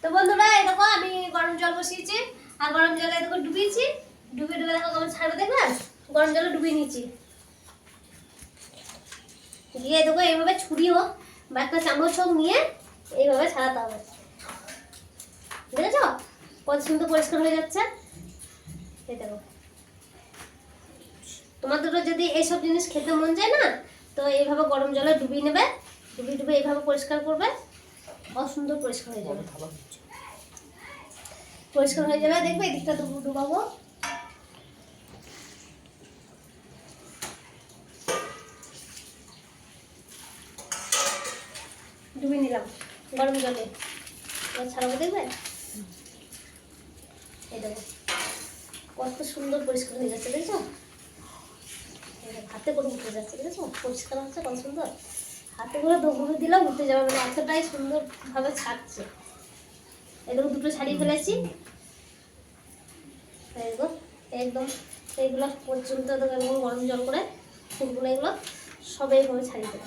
তো বন্ধুরা এই দেখো আমি গরম জল বসিয়েছি আর গরম জলে দেখো ডুবিয়েছি, ডুবে ডুবে দেখো কেমন ছাড়বে দেখবে, গরম জলে ডুবিয়ে নিয়েছি। দিয়ে দেখো এইভাবে ছুরি হোক বা একটা চামচ হোক নিয়ে এইভাবে ছাড়াতে হবে। দেখেছ কত সুন্দর পরিষ্কার হয়ে যাচ্ছে। এই দেখো তোমাদেরও যদি এইসব জিনিস খেতে মন যায় না তো এইভাবে গরম জলে ডুবিয়ে নেবে, ডুবিয়ে ডুবে এইভাবে পরিষ্কার করবে, কত সুন্দর পরিষ্কার হয়ে যাবে। পরিষ্কার হয়ে যাবে দেখবে এদিকটা ডুবাবো। ডুবিয়ে নিলাম গরম জলে, ছাড়াবো দেখবে। এই দেখো কত সুন্দর পরিষ্কার হয়ে যাচ্ছে দেখছো, হাতে করে উঠে যাচ্ছে দেখেছো পরিষ্কার হচ্ছে কত সুন্দর। হাতে করে দৌড়ে দিলাম উঠে যাবে, মানে এতটাই সুন্দরভাবে ছাড়ছে। এই দেখো দুটো ছাড়িয়ে ফেলেছি একদম। এইগুলো পর্যন্ত একদম গরম জল করে ফুলগুলো এগুলো সব এইভাবে ছাড়িয়ে দেবো।